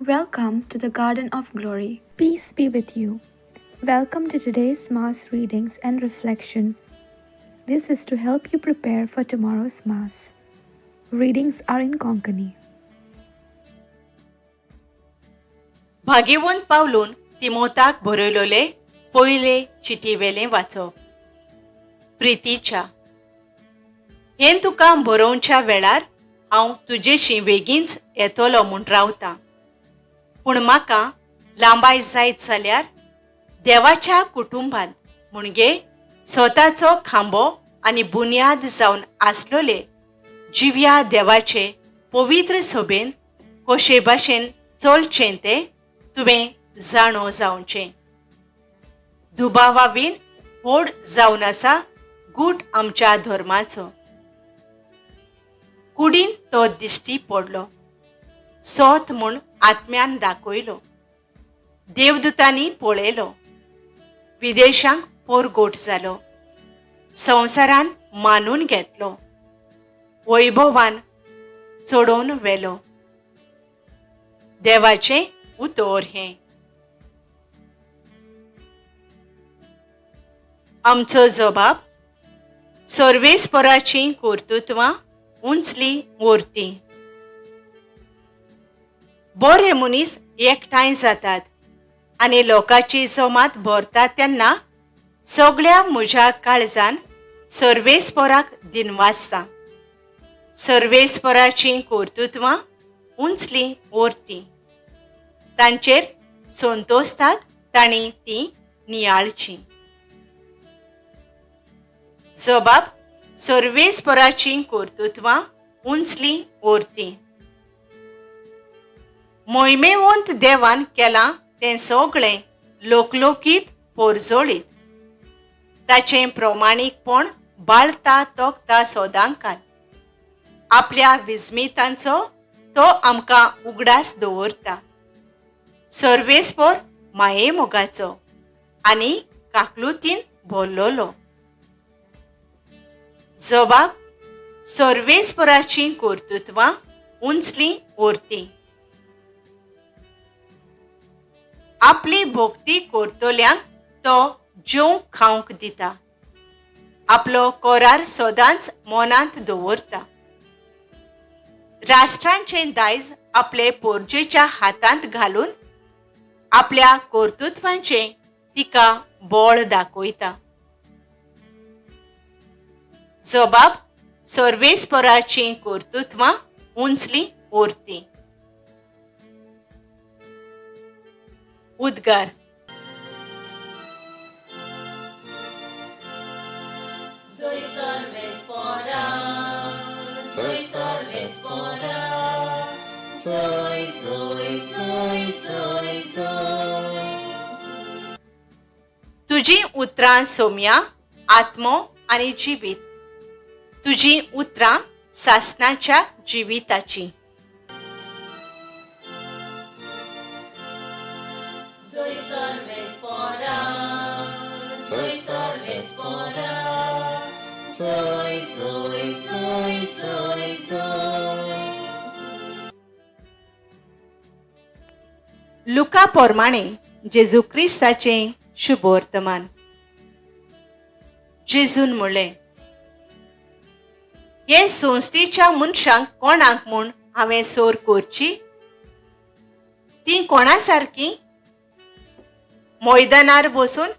Welcome to the Garden of Glory. Peace be with you. Welcome to today's Mass readings and reflections. This is to help you prepare for tomorrow's Mass. Readings are in Konkani. भाग्यवंत पावलून तिमोथाक बरयलोले पयले चिटीवेलें वाचप. प्रितीच्या हें तुका बरोवच्या वेळार हांव तुजेशी बेगीनच येतलो म्हूण रावतां. पूण म्हाका लांबाय जायत जाल्यार देवाच्या कुटुंबांत म्हणजे स्वताचो खांबो आनी बुन्याद जावन आसलोले जिव्या देवाचे पवित्र सभेन कशे भाशेन चलचें तें तुवें जाणो जावचें. दुबावावीन व्हड जावन आसा गूट आमच्या धर्माचो. कुडीन तो दिश्टी पडलो, सोत म्हूण आत्म्यान दाखयलो, देवदूतांनी पळयलो, विदेशांक पोरगोट जालो, संवसारान मानून घेतलो, वैभवान चडोवन व्हेलो. देवाचें उतर हें. आमचो जबाब सर्वेस्पराचीं कर्तुत्वां उंचली व्हरती. बरे मनीस एकठांय जातात आनी लोकांची जमात भरता तेन्ना सगळ्या म्हज्या काळजान सर्वेस्पराक दिनवासता. सर्वेस्पराचीं कर्तुत्वां उंचली व्हरती. तांचेर संतोसतात तांणी ती नियाळची. जबाब सर्वेस्पराचीं कर्तुत्वां उंचली व्हरती. मोहिमेवंत देवान केलां तें सगळें लोकलोकीत पोरजोळीत. ताचें प्रमाणीकपण बाळता तोखता सोदांकाल. आपल्या विस्मितांचो तो आमकां उगडास दवरता. सर्वेस्पर माये मोगाचो आनी काकलुतीन भरलोलो. जबाब सर्वेस्पराचीं कर्तुत्वां उंचली व्हरती. आपली भोक्ती करतल्यांक तो जेवंक खावंक दिता. आपलो कोरार सदांच मनांत दवरता. राष्ट्रांचें दायज आपले पोरजेच्या हातांत घालून आपल्या कर्तुत्वांचें तिका बळ दाखयता. जबाब सर्वेस्पराचीं कर्तुत्वां उंचली व्हरती. उद्गार. Soy Sorvespora, soy Sorvespora, soy, soy, soy, soy, soy. तुजी उतरां सौम्या, आत्मो आनी जिवीत. तुजी उतरां सासणाच्या जिविताची. Soy Sorvespora, soy Sorvespora, soy, soy, soy, soy, soy. लुका पोरमाणे जेजू क्रिस्ताचें शुभ वर्तमान. जेजून म्हणलें, हे संस्थेच्या मनशांक कोणाक म्हूण हांवें सोर करची? ती कोणा सारकी? मैदानार बसून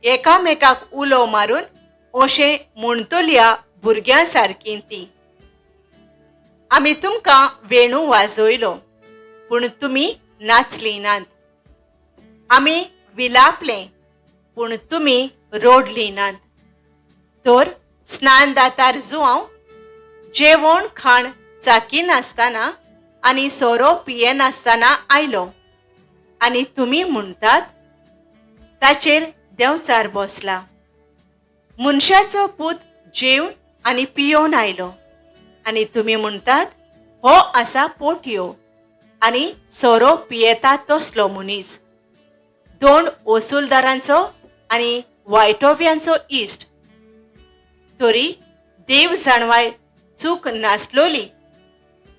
एकामेकाक उलो मारून अशें म्हणटल्या भुरग्यां सारकी ती. आमी तुमकां वेणू वाजयलो पूण तुमी नाचली नात. आमी विलापलें पूण तुमी रोडली नात. तर स्नान दातार जुवांव जेवण खाण चाकी नासतना आनी सोरो पिये नासतना आयलो आनी तुमी म्हणटात ताचेर देंवचार बसला. मनशाचो पूत जेवन आनी पियोन आयलो आनी तुमी म्हणटात हो आसा पोटयो आनी सोरो पियेता तसलो मनीस. दोन वसूलदारांचो आनी वायटोव्यांचो इश्ट. तरी देव जाणवाय चूक नासलोली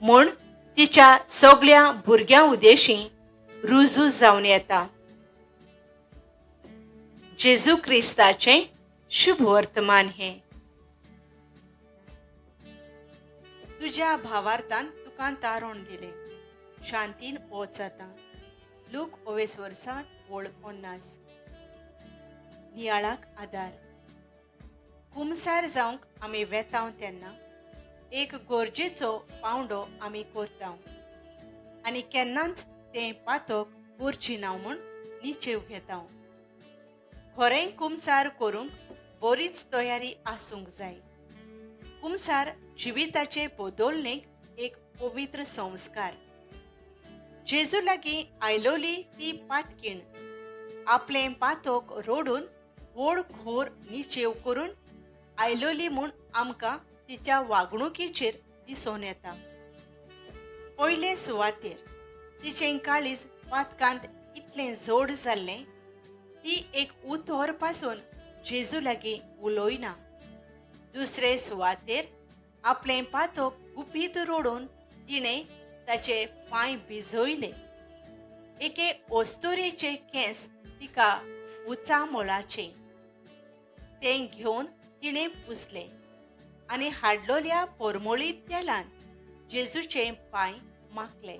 म्हूण तिच्या सगळ्या भुरग्यां उदेशीं रुजू जावन येता. जेजू क्रिस्ताचे शुभ वर्तमान हे. तुझ्या भावार्थान तुका तारण दिले, शांतीन वच आता. लूक 22 वर्सात वळ 50. नियाळाक आदार. कुमसार जावंक आमी वेताव तेन्ना एक गरजेचो पावंडो आमी करताव आनी केन्नाच तें पातोक उरची ना म्हूण निचेव घेताव. खरें कुमसार करूंक बरीच तयारी आसूंक जाय. कुमसार जिविताचे बदलणेक एक पवित्र संस्कार. जेजू लागीं आयलोली ती पातकीण आपलें पातोक रोडून व्हड खोर निचेव करून आयलोली म्हूण आमकां तिच्या वागणुकेचेर दिसून येता. पयले सुवातेर तिचें काळीज पातकांत इतलें जोड जाल्लें ती एक उतोर पासून जेजू लागीं उलोयना. दुसरे सुवातेर आपलें पातोक गुपीत रोडून तिणें ताचे पांय भिजयले. एके ओस्तुरेचे केंस तिका उंचा मोलाचे तें घेवन तिणें पुसले आनी हाडलोल्या परमळीत तेलान जेजूचे पांय माखले.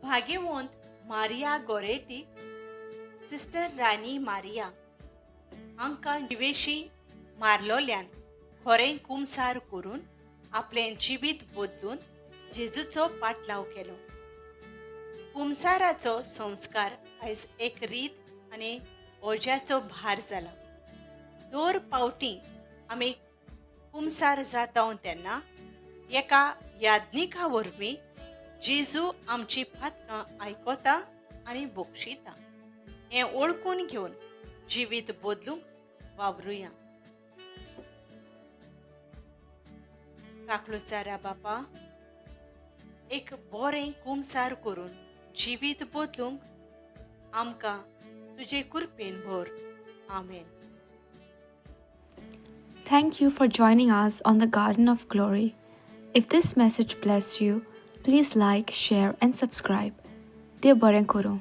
भाग्यवंत मारिया गोरेटीक सिस्टर राणी मारिया हांकां जिवेशी मारलोल्यान खरें कुमसार करून आपलें जिवीत बदलून जेजूचो पाटलाव केलो. कुमसाराचो संस्कार आयज एक रीत आनी ओज्याचो भार जाला. दर पावटी आमी कुमसार जाताव तेन्ना एका यादनिका वरवीं जेजू आमची पातकां आयकोता आनी बक्षिता हें ओळखून घेवन जिवीत बदलूंक वावरुया. काकलुचारा बापा, एक बरें कुमसार करून जिवीत बदलूंक आमकां तुजे कृपेन भर. आमेन. Thank you for joining us on the Garden of Glory. If this message blessed you, please like, share, and subscribe. Dear Baren Koro.